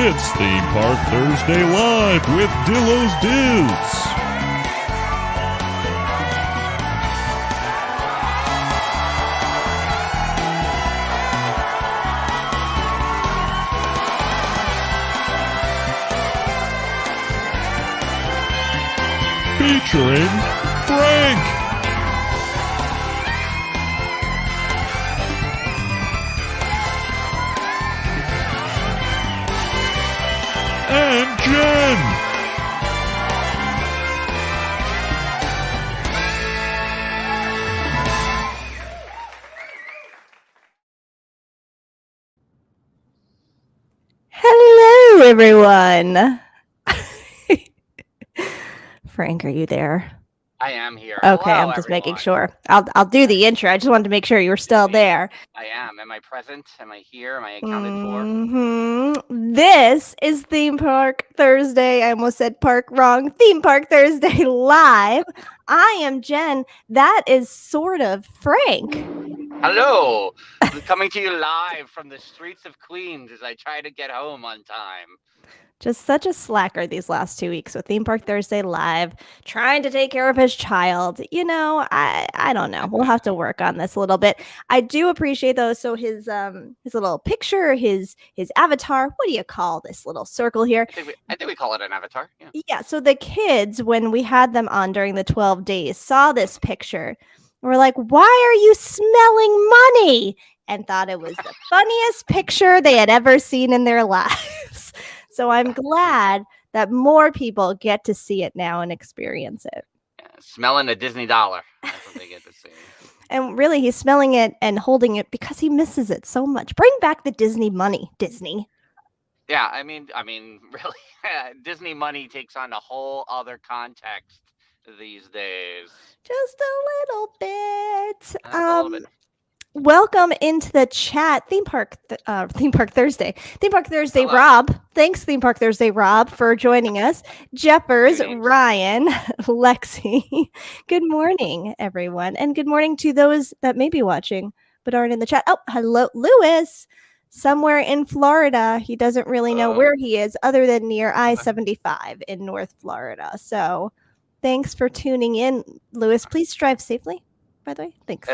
It's Theme Park Thursday Live with Dillos Dudes. Featuring Frank. And Jen. Hello, everyone. Frank, are you there? I am here. Okay, Hello, I'm just everyone. making sure. I'll do the intro. I just wanted to make sure you were still there. I am. Am I present? Am I here? Am I accounted for? This is Theme Park Thursday. I almost said park wrong. Theme Park Thursday Live. I am Jen. That is sort of Frank. Hello. Coming to you live from the streets of Queens as I try to get home on time. Just such a slacker these last 2 weeks with Theme Park Thursday Live, trying to take care of his child. You know, I don't know. We'll have to work on this a little bit. I do appreciate though. So his little picture, his avatar. What do you call this little circle here? I think we call it an avatar. Yeah. Yeah. So the kids, when we had them on during the 12 days, saw this picture. We're like, why are you smelling money? And thought it was the funniest picture they had ever seen in their lives. So I'm glad that more people get to see it now and experience it. Yeah, smelling a Disney dollar. That's what they get to see. And really, he's smelling it and holding it because he misses it so much. Bring back the Disney money, Disney. Yeah, I mean, really, Disney money takes on a whole other context these days. Just a little bit. A little bit. Welcome into the chat. Theme Park Thursday. Theme Park Thursday, Hello. Rob. Thanks, Theme Park Thursday, Rob, for joining us. Jeffers, Greetings. Ryan, Lexi. Good morning, everyone. And good morning to those that may be watching but aren't in the chat. Oh, hello, Lewis. Somewhere in Florida. He doesn't really know where he is other than near I-75 in North Florida. So thanks for tuning in, Lewis. Please drive safely. By the way, thanks.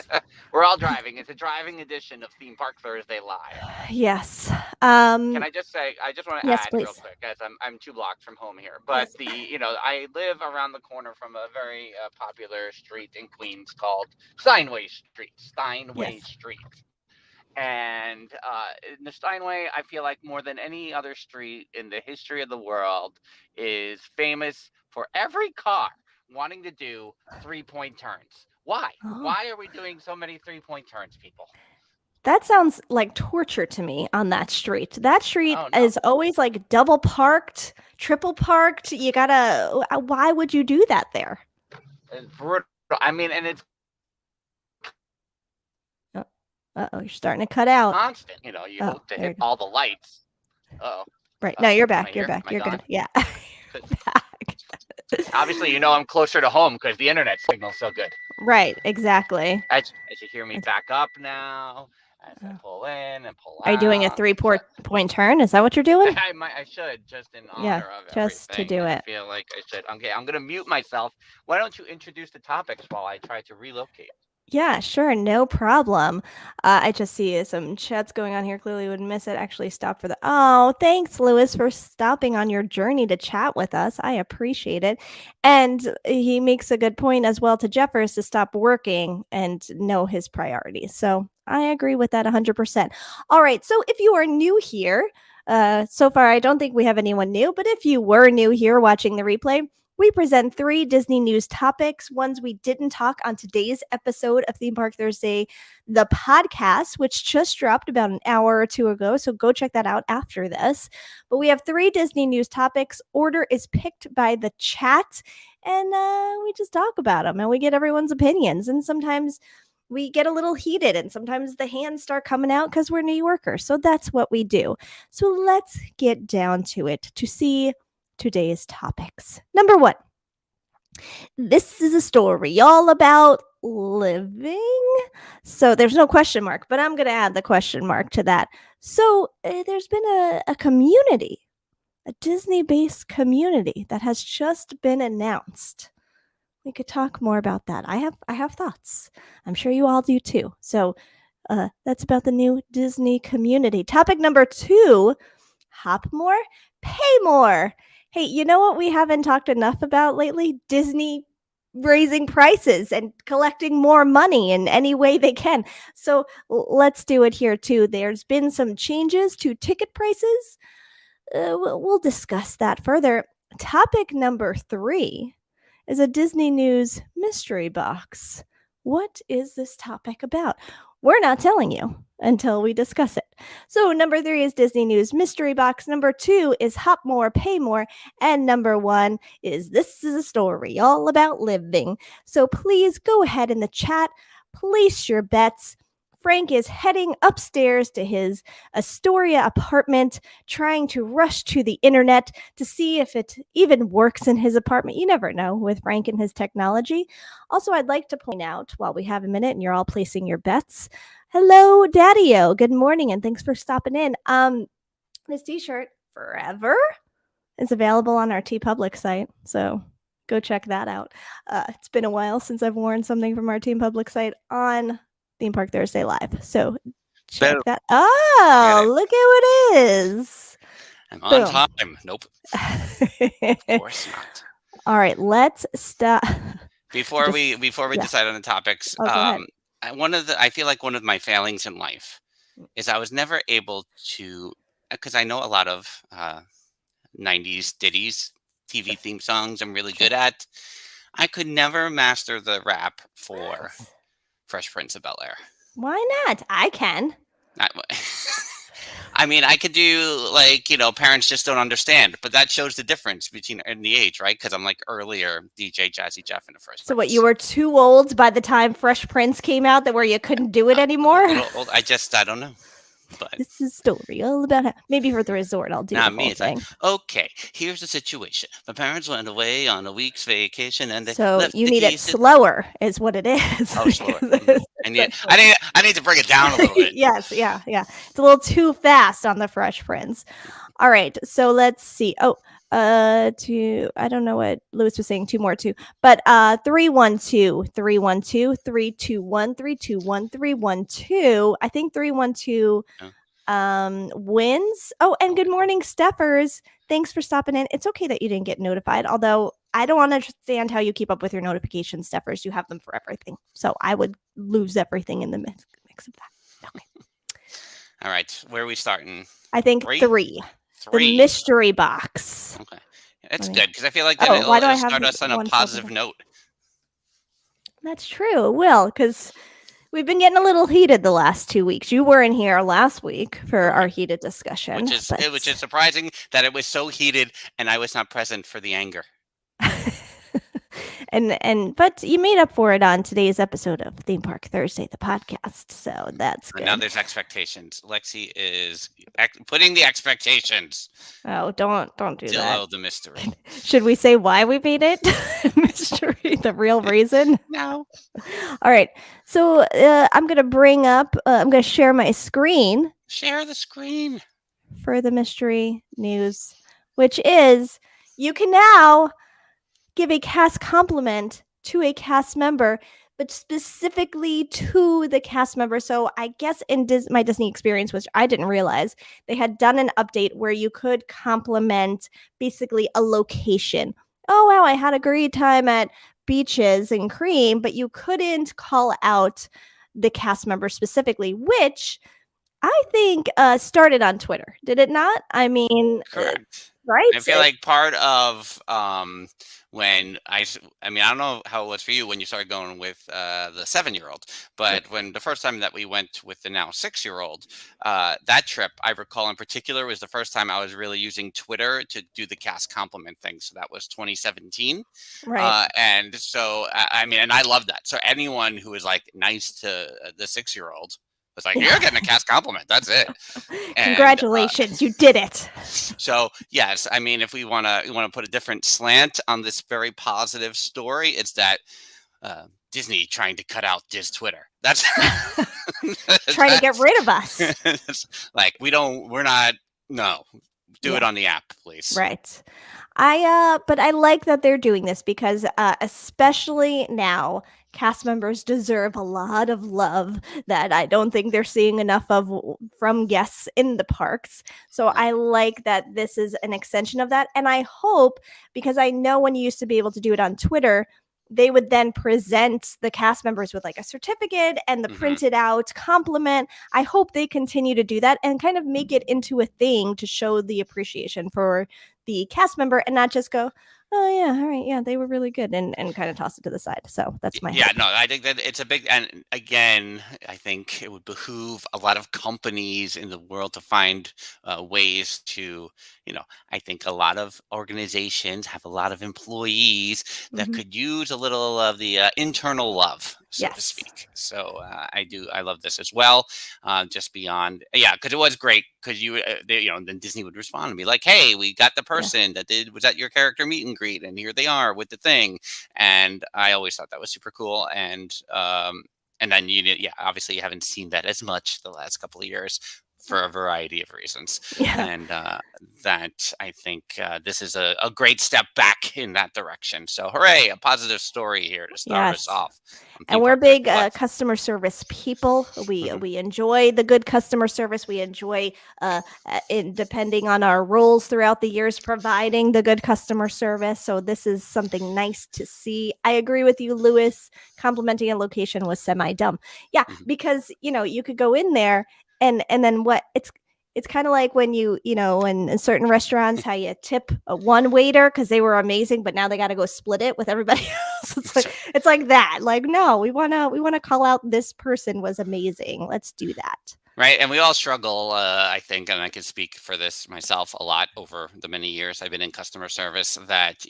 We're all driving. It's a driving edition of Theme Park Thursday Live. Yes. Can I just say, I just want to add real quick, guys. I'm 2 blocks from home here, but yes. I live around the corner from a very popular street in Queens called Steinway Street. Street. And in the Steinway, I feel like more than any other street in the history of the world is famous for every car wanting to do 3-point turns. Why? Oh. Why are we doing so many 3-point turns, people? That sounds like torture to me on that street. That street is always like double parked, triple parked. You gotta, why would you do that there? It's brutal. I mean, and it's you're starting to cut out. constant. You hope to hit all the lights. Right. No, you're back. You're back. You're good. Yeah. Back. Obviously, I'm closer to home because the internet signal's so good. Right. Exactly. As you hear me back up now, as I pull in and pull out. Are you doing a 3-point turn? Is that what you're doing? I should, just in honor of just everything. To do it. I feel like I should. Okay, I'm going to mute myself. Why don't you introduce the topics while I try to relocate? Yeah, sure. No problem. I just see some chats going on here. Clearly would miss it. Actually stop for oh, thanks, Lewis, for stopping on your journey to chat with us. I appreciate it. And he makes a good point as well to Jeffers to stop working and know his priorities. So I agree with that 100%. All right. So if you are new here, so far, I don't think we have anyone new, but if you were new here watching the replay, we present 3 Disney news topics, ones we didn't talk on today's episode of Theme Park Thursday, the podcast, which just dropped about an hour or 2 ago. So go check that out after this. But we have 3 Disney news topics. Order is picked by the chat, and we just talk about them, and we get everyone's opinions. And sometimes we get a little heated, and sometimes the hands start coming out because we're New Yorkers. So that's what we do. So let's get down to it to see today's topics. Number 1. This is a story all about living. So there's no question mark, but I'm going to add the question mark to that. So there's been a community a Disney-based community that has just been announced. We could talk more about that. I have thoughts. I'm sure you all do too. So that's about the new Disney community. Topic number 2, hop more, pay more. Hey, you know what we haven't talked enough about lately? Disney raising prices and collecting more money in any way they can. So let's do it here too. There's been some changes to ticket prices. We'll discuss that further. Topic number 3 is a Disney News mystery box. What is this topic about? We're not telling you until we discuss it. So number 3 is Disney News mystery box. Number 2 is hop more, pay more. And number 1 is this is a story all about living. So please go ahead in the chat, place your bets. Frank is heading upstairs to his Astoria apartment, trying to rush to the internet to see if it even works in his apartment. You never know with Frank and his technology. Also, I'd like to point out while we have a minute and you're all placing your bets. Hello, Daddy-O. Good morning, and thanks for stopping in. This t-shirt, Forever, is available on our TeePublic site, so go check that out. It's been a while since I've worn something from our TeePublic site on Theme Park Thursday Live. So check that. Oh, look at what it is. I'm on time. Nope. Of course not. All right, let's stop. Before we decide on the topics, I feel like one of my failings in life is I was never able to, because I know a lot of 90s ditties, TV theme songs I'm really good at. I could never master the rap for Fresh Prince of Bel-Air. Why not? I can. I mean, I could do parents just don't understand, but that shows the difference between in the age, right? Because I'm like earlier DJ Jazzy Jeff in the Fresh Prince. So what, you were too old by the time Fresh Prince came out that where you couldn't do it anymore? Old, I don't know. But this is a story all about how, maybe for the resort I'll do the whole thing. Like, okay, here's the situation. My parents went away on a week's vacation and they left you need it slower is what it is. Oh, slower. And yet, I need to bring it down a little bit. Yes, yeah. It's a little too fast on the Fresh Prince. All right, so let's see. I don't know what Lewis was saying, 2 more too. But 312 312 321 321 312. I think 312 wins. Oh, and good morning, Steffers. Thanks for stopping in. It's okay that you didn't get notified, although I don't understand how you keep up with your notifications, Steffers. You have them for everything. So I would lose everything in the mix of that. Okay. All right, where are we starting? I think 3. The mystery box. Okay. That's good because I feel like it'll start us on a positive note. That's true. It will, because we've been getting a little heated the last 2 weeks. You weren't here last week for our heated discussion. Which is surprising that it was so heated and I was not present for the anger. But you made up for it on today's episode of Theme Park Thursday, the podcast. So that's good. Now there's expectations. Lexi is putting the expectations. Oh, don't do Dillo, that. the mystery. Should we say why we made it mystery? The real reason? No. All right. So I'm gonna I'm gonna share my screen. Share the screen for the mystery news, which is you can now give a cast compliment to a cast member, but specifically to the cast member. So I guess in my Disney experience, which I didn't realize, they had done an update where you could compliment basically a location. Oh, wow, I had a great time at Beaches and Cream, but you couldn't call out the cast member specifically, which I think started on Twitter. Did it not? I mean, correct. Right. I feel like part of when I don't know how it was for you when you started going with the 7-year-old, but when the first time that we went with the now 6-year-old, that trip I recall in particular was the first time I was really using Twitter to do the cast compliment thing. So that was 2017. Right. And so, and I love that. So anyone who is like nice to the 6-year-old, it's like, you're getting a cast compliment. That's it. And, congratulations, you did it. So yes, I mean, if we want to put a different slant on this very positive story, it's that Disney trying to cut out Diz Twitter. That's trying to get rid of us. Like we're not. No, do it on the app, please. Right. But I like that they're doing this because, especially now, cast members deserve a lot of love that I don't think they're seeing enough of from guests in the parks. So I like that this is an extension of that. And I hope, because I know when you used to be able to do it on Twitter, they would then present the cast members with like a certificate and the printed out compliment. I hope they continue to do that and kind of make it into a thing to show the appreciation for the cast member and not just go, oh yeah, all right, yeah, they were really good, and kind of toss it to the side. So that's my hope. No, I think that it's a big, and again, I think it would behoove a lot of companies in the world to find ways to, I think a lot of organizations have a lot of employees that could use a little of the internal love, so to speak. So I love this as well. Just beyond, because it was great. Because then Disney would respond and be like, "Hey, we got the person that was at your character meet and greet, and here they are with the thing." And I always thought that was super cool. And then obviously you haven't seen that as much the last couple of years for a variety of reasons. And that I think this is a great step back in that direction. So hooray, a positive story here to start us off. And we're big customer service people. We enjoy the good customer service. We enjoy, depending on our roles throughout the years, providing the good customer service. So this is something nice to see. I agree with you, Lewis. Complimenting a location was semi-dumb. Yeah, because, you could go in there and then what it's kind of like when in certain restaurants, how you tip one waiter because they were amazing, but now they got to go split it with everybody else. It's like that. Like, no, we want to call out this person was amazing. Let's do that. Right. And we all struggle, I think, and I can speak for this myself a lot over the many years I've been in customer service, that,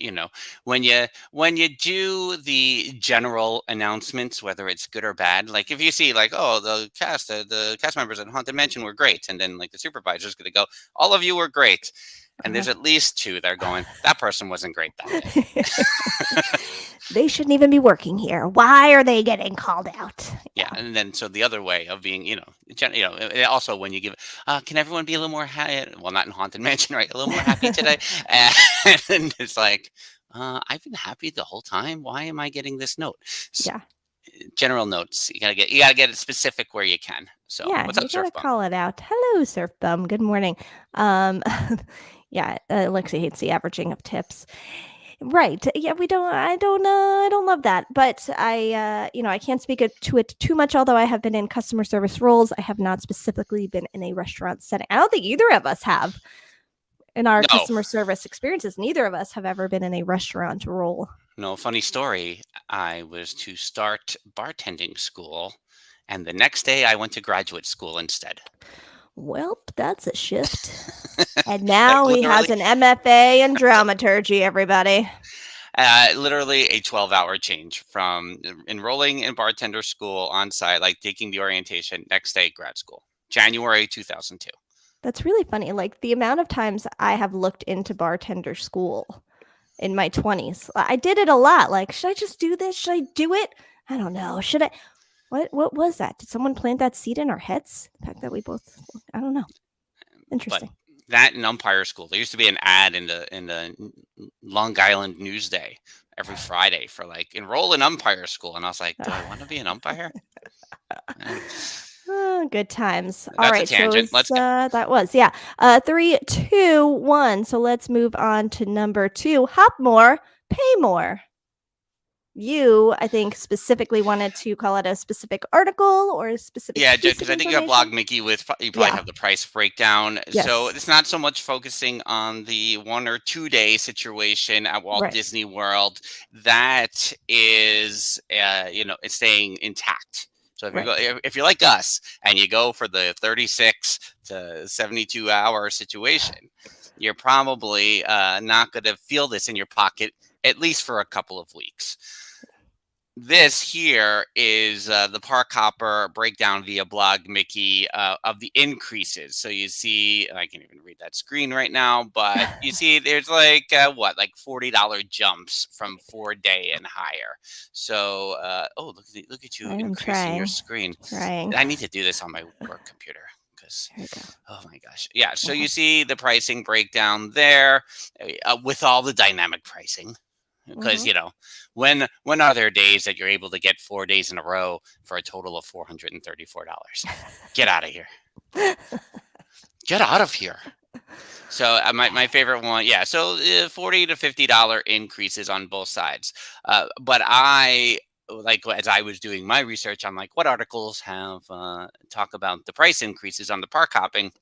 when you do the general announcements, whether it's good or bad, like if you see like, oh, the cast members at Haunted Mansion were great. And then like the supervisor's going to go, all of you were great. And there's at least two that are going, that person wasn't great that day. They shouldn't even be working here. Why are they getting called out? Yeah. And then so the other way of being, also when you give, can everyone be a little more happy? Well, not in Haunted Mansion, right? A little more happy today. And it's like, I've been happy the whole time. Why am I getting this note? So, general notes. You gotta get it specific where you can. So what's up, Surf Bum? Call it out. Hello, Surf Bum. Good morning. Lexi hates the averaging of tips. Right. Yeah, I don't love that. But I can't speak to it too much, although I have been in customer service roles. I have not specifically been in a restaurant setting. I don't think either of us have. In our customer service experiences, neither of us have ever been in a restaurant role. No, funny story. I was to start bartending school, and the next day I went to graduate school instead. Well, that's a shift. And now he has an MFA in dramaturgy, everybody. Literally a 12-hour change from enrolling in bartender school on site, like taking the orientation, next day grad school, January 2002. That's really funny. Like the amount of times I have looked into bartender school in my 20s. I did it a lot. Like, should I just do this? Should I do it? I don't know. Should I? What was that? Did someone plant that seed in our heads? The fact that we both, I don't know. Interesting. But that and umpire school. There used to be an ad in the Long Island Newsday every Friday for like enroll in umpire school, and I was like, do I want to be an umpire? Good times. All right, so let's go. That was 3, 2, 1. So let's move on to number 2. Hop more, pay more. You, I think, specifically wanted to call it a specific article or a specific. Yeah, because I think you have Blog Mickey you probably have the price breakdown. Yes. So it's not so much focusing on the 1 or 2 day situation at Walt Disney World. That is, it's staying intact. So if you're like us and you go for the 36 to 72 hour situation, you're probably not going to feel this in your pocket, at least for a couple of weeks. This here is the Park Hopper breakdown via Blog Mickey of the increases. So you see, I can't even read that screen right now, but you see there's like $40 jumps from 4-day and higher. So, look at you increasing your screen. Trying. I need to do this on my work computer. because, There you go. oh my gosh. Yeah. So you see the pricing breakdown there with all the dynamic pricing. Because, when are there days that you're able to get 4 days in a row for a total of $434? Get out of here. Get out of here. So my favorite one, yeah. So $40 to $50 increases on both sides. But as I was doing my research on what articles have talk about the price increases on the park hopping,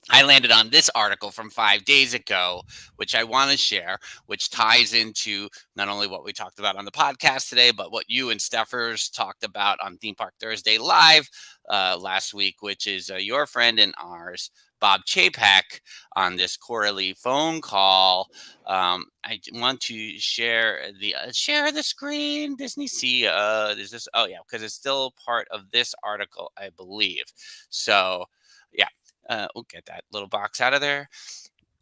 I landed on this article from 5 days ago, which I want to share, which ties into not only what we talked about on the podcast today, but what you and Steffers talked about on Theme Park Thursday Live last week, which is your friend and ours, Bob Chapek, on this quarterly phone call. I want to share the screen. Disney CEO. Is this? Oh yeah, because it's still part of this article, I believe. So yeah. We'll get that little box out of there.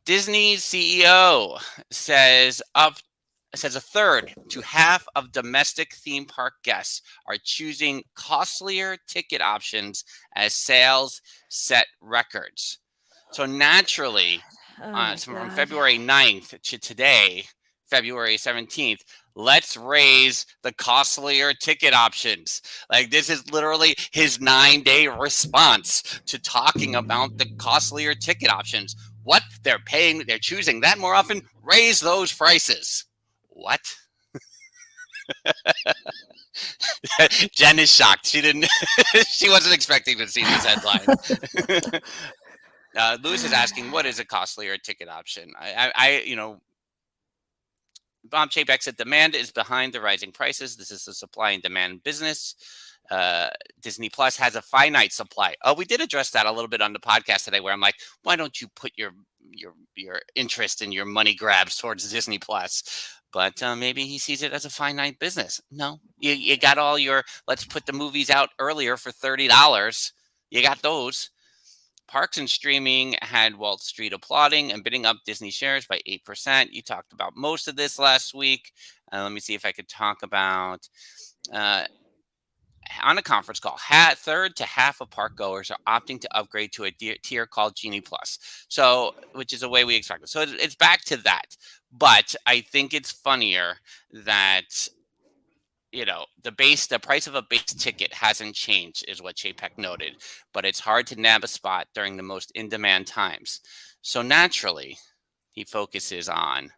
Disney's CEO says a third to half of domestic theme park guests are choosing costlier ticket options as sales set records. So naturally, from February 9th to today, February 17th, let's raise the costlier ticket options. This is literally his 9-day response to talking about the costlier ticket options. What they're paying, they're choosing that more often, raise those prices. What? Jen is shocked. She wasn't expecting to see this headline. Lewis is asking, what is a costlier ticket option? Bob Chapek said demand is behind the rising prices. This is a supply and demand business. Disney Plus has a finite supply. Oh, we did address that a little bit on the podcast today, where I'm like, why don't you put your interest and your money grabs towards Disney Plus? But maybe he sees it as a finite business. No, you got all your, let's put the movies out earlier for $30. You got those. Parks and streaming had Wall Street applauding and bidding up Disney shares by 8%. You talked about most of this last week. Let me see if I could talk about on a conference call. Third to half of park goers are opting to upgrade to a tier called Genie Plus. So, which is a way we expected. So it's back to that. But I think it's funnier that the price of a base ticket hasn't changed, is what Chapek noted, but it's hard to nab a spot during the most in-demand times. So naturally, he focuses on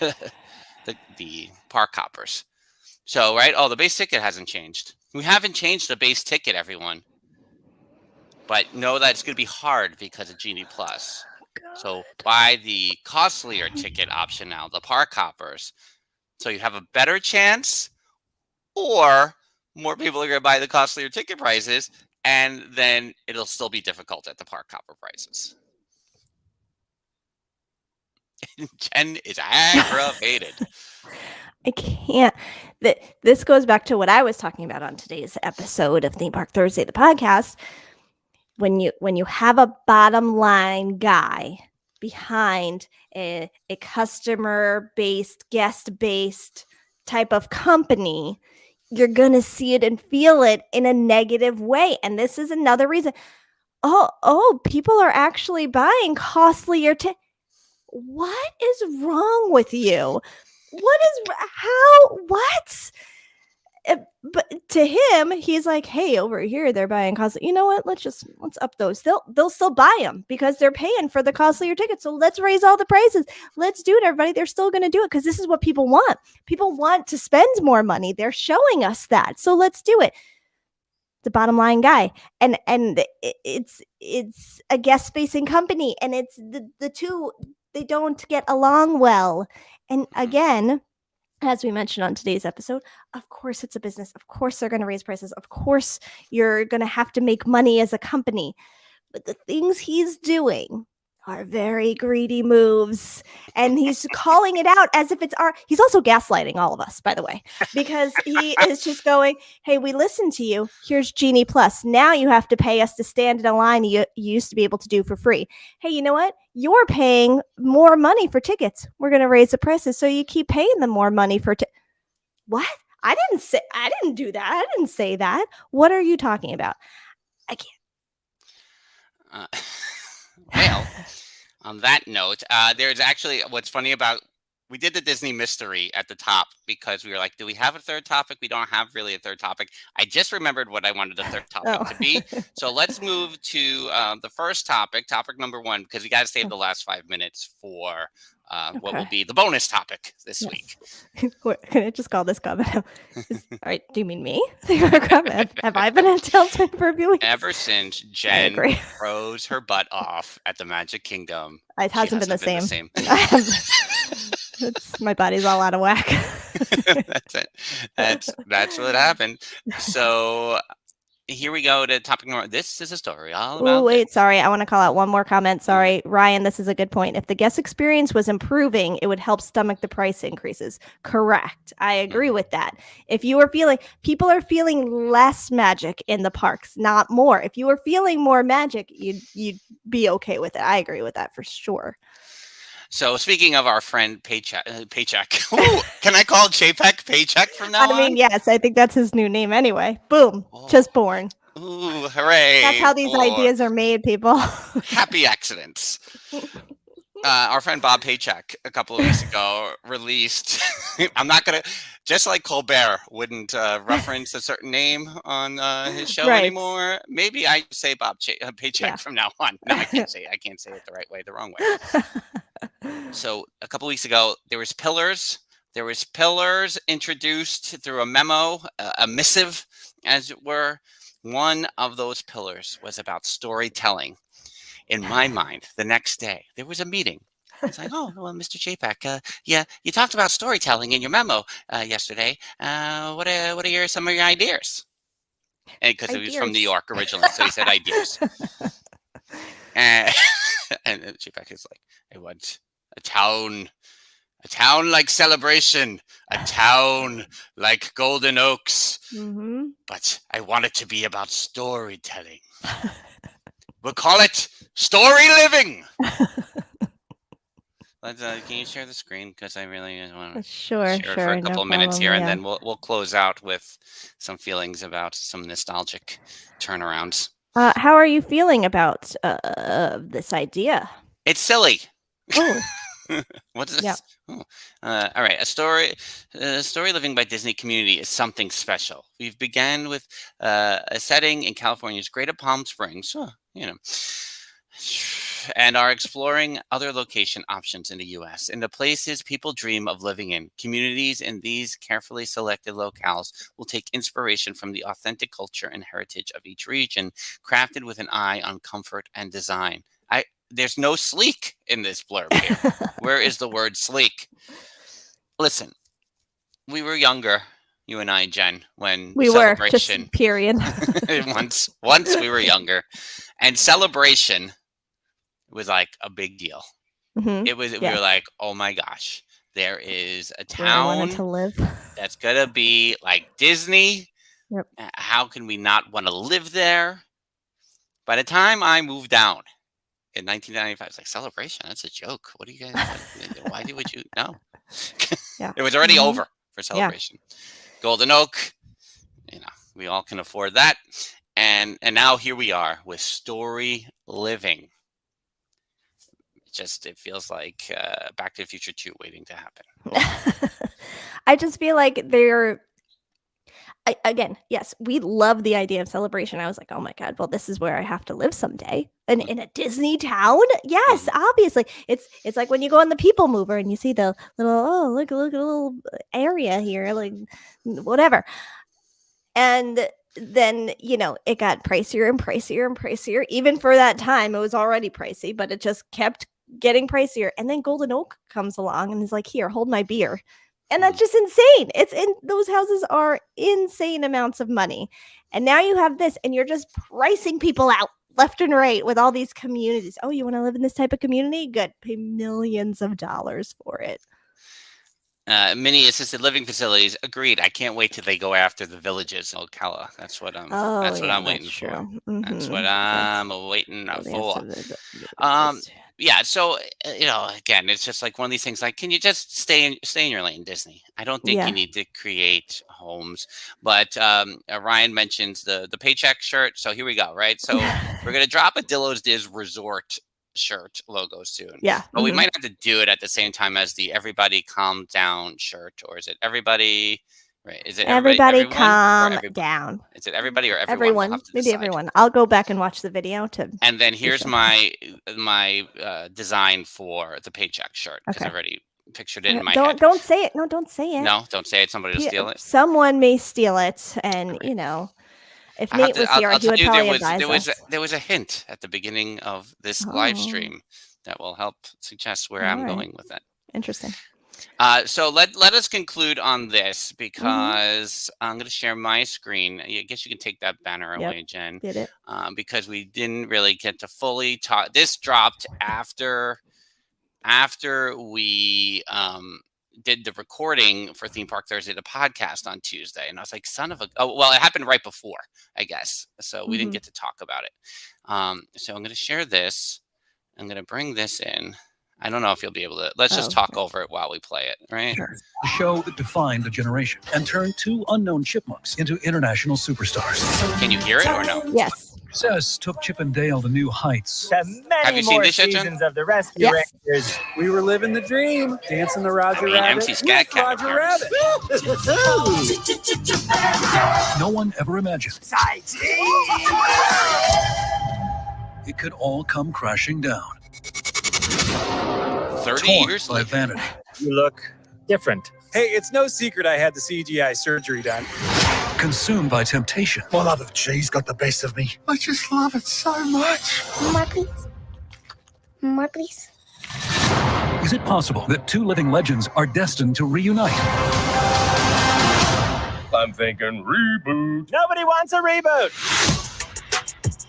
the park hoppers. So, right? Oh, the base ticket hasn't changed. We haven't changed the base ticket, everyone. But know that it's going to be hard because of Genie Plus. So buy the costlier ticket option now, the park hoppers. So you have a better chance, or more people are going to buy the costlier ticket prices, and then it'll still be difficult at the park hopper prices. Jen is aggravated. I can't. This goes back to what I was talking about on today's episode of Theme Park Thursday, the podcast. When you have a bottom line guy behind a customer-based, guest-based type of company, you're going to see it and feel it in a negative way. And this is another reason. Oh, people are actually buying costlier What is wrong with you? What? But to him, he's like, hey, over here, they're buying costly. You know what? Let's up those. They'll still buy them because they're paying for the costlier tickets. So let's raise all the prices. Let's do it, everybody. They're still going to do it because this is what people want. People want to spend more money. They're showing us that. So let's do it. The bottom line guy. And it's a guest facing company, and it's the two, they don't get along well. And again, as we mentioned on today's episode, of course it's a business. Of course they're going to raise prices. Of course you're going to have to make money as a company. But the things he's doing are very greedy moves. And he's calling it out as if it's he's also gaslighting all of us, by the way, because he is just going, hey, we listened to you. Here's Genie Plus. Now you have to pay us to stand in a line you used to be able to do for free. Hey, you know what? You're paying more money for tickets. We're going to raise the prices. So you keep paying them more money for What? I didn't do that. I didn't say that. What are you talking about? I can't. Uh, well, on that note, there's actually what's funny about we did the Disney mystery at the top because we were like, do we have a third topic? We don't have really a third topic. I just remembered what I wanted the third topic to be. So let's move to the first topic, topic number 1, because we got to save the last 5 minutes for what will be the bonus topic this week. Can I just call this comment? All right. Do you mean me? Have I been a tailspin for a few weeks? Ever since Jen froze her butt off at the Magic Kingdom, it hasn't been the same. My body's all out of whack. That's it. That's what happened. So here we go to topic number. This is a story all about. Oh, wait, sorry. I want to call out one more comment. Sorry, Ryan. This is a good point. If the guest experience was improving, it would help stomach the price increases. Correct. I agree with that. If you were feeling, people are feeling less magic in the parks, not more. If you were feeling more magic, you'd be okay with it. I agree with that for sure. So speaking of our friend Paycheck, ooh, can I call JPEG Paycheck from now on? I mean, yes, I think that's his new name anyway. Boom, just born. Ooh, hooray. That's how these ideas are made, people. Happy accidents. Our friend Bob Paycheck a couple of weeks ago released, I'm not going to, just like Colbert wouldn't reference a certain name on his show anymore. Maybe I say Bob Paycheck from now on. No, I can't say it the right way, the wrong way. So a couple weeks ago, there was pillars introduced through a memo, a missive, as it were. One of those pillars was about storytelling. In my mind, the next day, there was a meeting. It's like, oh, well, Mr. JPEG, yeah, you talked about storytelling in your memo yesterday. What are some of your ideas? And because he was from New York originally, so he said ideas. And JPEG is like, I want a town like Celebration, a town like Golden Oaks, but I want it to be about storytelling. We'll call it Story Living. Can you share the screen? Because I really want to share it for a couple of minutes here, and then we'll close out with some feelings about some nostalgic turnarounds. How are you feeling about this idea? It's silly. Oh. What is this? Yeah. Oh. All right. A story living by Disney Community is something special. We've began with a setting in California's Greater Palm Springs, and are exploring other location options in the U.S. in the places people dream of living in. Communities in these carefully selected locales will take inspiration from the authentic culture and heritage of each region, crafted with an eye on comfort and design. There's no sleek in this blurb here. Where is the word sleek? Listen, we were younger, you and I, Jen, when we Celebration. Were, just period. once we were younger. And Celebration was like a big deal. We were like, oh my gosh, there is a town to live. That's going to be like Disney. Yep. How can we not want to live there? By the time I moved down, in 1995, it's like Celebration. That's a joke. What do you guys? Why would you? No, it was already over for Celebration. Yeah. Golden Oak, we all can afford that, and now here we are with Story Living. It feels like Back to the Future 2 waiting to happen. I just feel like again, yes, we love the idea of Celebration. I was like, oh my God, well, this is where I have to live someday. And in a Disney town? Yes, obviously. It's like when you go on the People Mover and you see the little, look a little area here, like whatever. And then, it got pricier and pricier and pricier. Even for that time, it was already pricey, but it just kept getting pricier. And then Golden Oak comes along and is like, here, hold my beer. And that's just insane. Those houses are insane amounts of money. And now you have this and you're just pricing people out left and right with all these communities. Oh, you want to live in this type of community? Good. Pay millions of dollars for it. Mini assisted living facilities. Agreed. I can't wait till they go after the villages in Ocala. That's what I'm waiting for. Mm-hmm. That's what I'm waiting for. Yeah. So, again, it's just like one of these things like, can you just stay in your lane, Disney? I don't think you need to create homes. But Ryan mentions the Paycheck shirt. So here we go. Right. So We're gonna drop a Dillos Diz Resort shirt logo soon. Yeah. But we might have to do it at the same time as the Everybody Calm Down shirt, or is it everybody? Right? Is it everybody calm down? Is it everybody or everyone? Everyone, we'll maybe decide. Everyone. I'll go back and watch the video to. And then here's my design for the paycheck shirt, because I've already pictured it in my head. Don't say it. No, don't say it. No, don't say it. Somebody will steal it. Someone may steal it, and you know. If Nate was here, he would probably advise us. There was a hint at the beginning of this live stream that will help suggest where I'm going with it. Interesting. So let us conclude on this, because I'm going to share my screen. I guess you can take that banner away, Jen. Did it? Because we didn't really get to fully talk. This dropped after we did the recording for Theme Park Thursday, the podcast on Tuesday, and I was like, son of a, oh, well, it happened right before, I guess. So we didn't get to talk about it. So I'm going to share this. I'm going to bring this in. I don't know if you'll be able to, let's just talk over it while we play it, right? Sure. A show that defined a generation and turned two unknown chipmunks into international superstars. Can you hear it or no? Yes. Success took Chip and Dale to new heights. Have you seen this yet, Jen? Of the Rescue Rangers. We were living the dream, dancing the Roger Rabbit. MC Scat Cat. Roger Rabbit. No one ever imagined it could all come crashing down. 30 years by later. vanity. You look different. Hey, it's no secret I had the CGI surgery done. Consumed by temptation. My love of cheese got the best of me. I just love it so much. More, please. More, please. Is it possible that two living legends are destined to reunite? I'm thinking reboot. Nobody wants a reboot. It's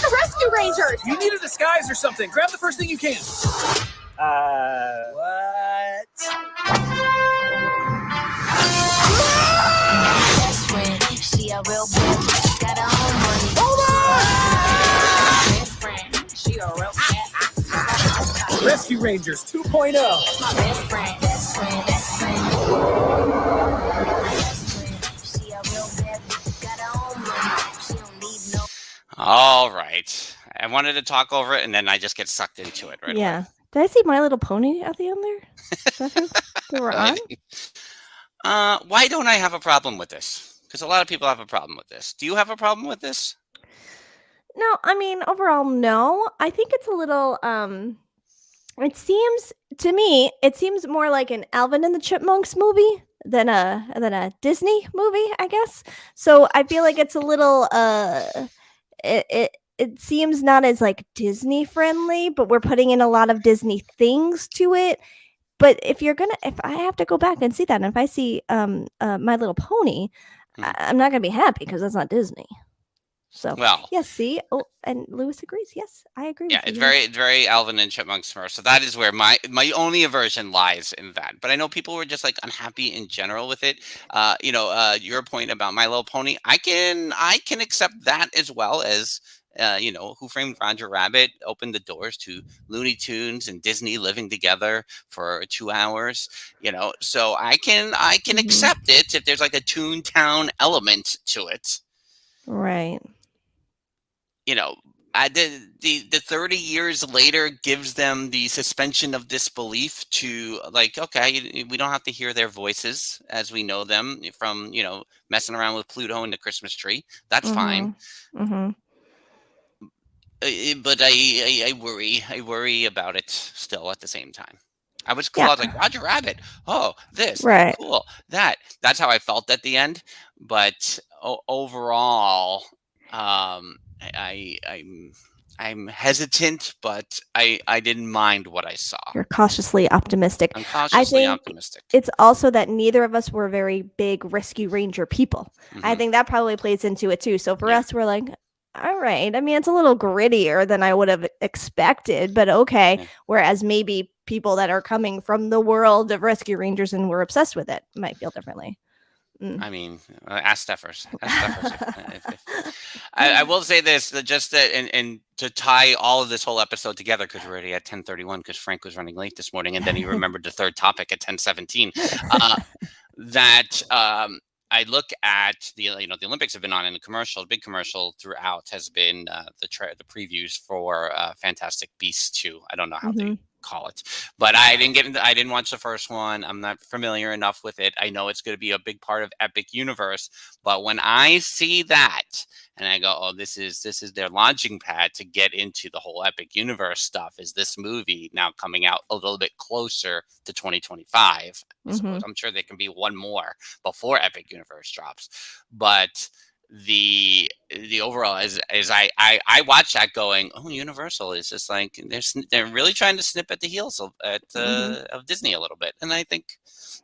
the Rescue Rangers! You need a disguise or something. Grab the first thing you can. What? Best friend, she a real bitch. Got her own money. Best friend, she a real bitch. Rescue Rangers 2.0. That's my best friend. Best friend, best friend. Best friend, she a real bitch. Got her own money. She don't need no. All right. I wanted to talk over it, and then I just get sucked into it right away. Did I see My Little Pony at the end there? Is that who they were on? Why don't I have a problem with this? Because a lot of people have a problem with this. Do you have a problem with this? No, I mean, overall, no. I think it's a little, it seems, to me, it seems more like an Alvin and the Chipmunks movie than a Disney movie, I guess. So I feel like it's a little, it seems not as like Disney friendly, but we're putting in a lot of Disney things to it. But if I have to go back and see that, and if I see My Little Pony, I'm not gonna be happy because that's not Disney. So yes, see, and Lewis agrees. Yes, I agree. Yeah, with it's very Alvin and Chipmunks Smurf. So that is where my only aversion lies in that. But I know people were just like unhappy in general with it. Your point about My Little Pony, I can accept that as well as. Who Framed Roger Rabbit opened the doors to Looney Tunes and Disney living together for 2 hours, so I can accept it if there's like a Toontown element to it. Right. The 30 years later gives them the suspension of disbelief to like, okay, we don't have to hear their voices as we know them from, messing around with Pluto and the Christmas tree. That's fine. Mm-hmm. But I worry about it still at the same time. I was cool. I was like, Roger Rabbit. Oh, this. Right. Cool. That's how I felt at the end. But overall, I'm hesitant, but I didn't mind what I saw. You're cautiously optimistic. I'm cautiously optimistic. It's also that neither of us were very big Rescue Ranger people. I think that probably plays into it too. So for us, we're like, all right. I mean, it's a little grittier than I would have expected, but okay. Yeah. Whereas maybe people that are coming from the world of Rescue Rangers and were obsessed with it might feel differently. I mean, ask Steffers. I will say this, just that, and to tie all of this whole episode together, because we're already at 10:31, because Frank was running late this morning, and then he remembered the third topic at 10:17. I look at the Olympics have been on, and the big commercial throughout has been the previews for Fantastic Beasts 2. I don't know how they call it, but I didn't watch the first one. I'm not familiar enough with it. I know it's going to be a big part of Epic Universe, but when I see that and I go, oh, this is their launching pad to get into the whole Epic Universe stuff, is this movie now coming out a little bit closer to 2025. I suppose. I'm sure there can be one more before Epic Universe drops, but the overall is I watch that going, oh, Universal is just like they're really trying to snip at the heels of Disney a little bit, and I think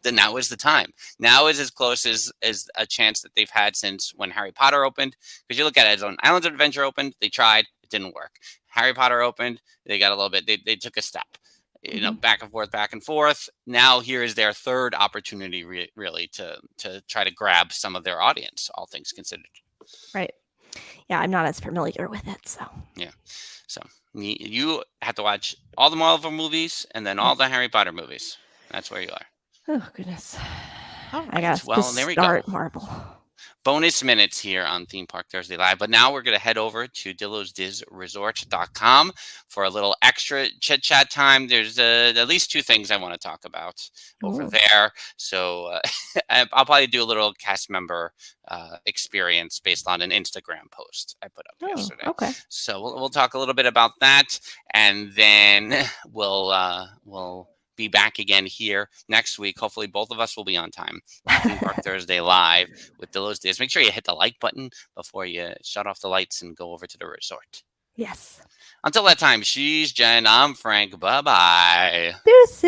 that now is the time. Now is as close as a chance that they've had since when Harry Potter opened. Because you look at it, when Islands of Adventure opened, they tried, it didn't work. Harry Potter opened, they got a little bit, they took a step. Back and forth. Now here is their third opportunity, really, to try to grab some of their audience, all things considered. Right. Yeah, I'm not as familiar with it, so. Yeah. So you have to watch all the Marvel movies and then all the Harry Potter movies. That's where you are. Oh, goodness. All right. I got to start Marvel. Bonus minutes here on Theme Park Thursday Live. But now we're going to head over to DillosDizResort.com for a little extra chit-chat time. There's at least two things I want to talk about over there. So I'll probably do a little cast member experience based on an Instagram post I put up yesterday. Okay. So we'll talk a little bit about that, and then we'll be back again here next week. Hopefully both of us will be on time. Theme Park Thursday Live with Dillos Diz. Make sure you hit the like button before you shut off the lights and go over to the resort. Yes. Until that time, she's Jen. I'm Frank. Bye-bye. Deuces.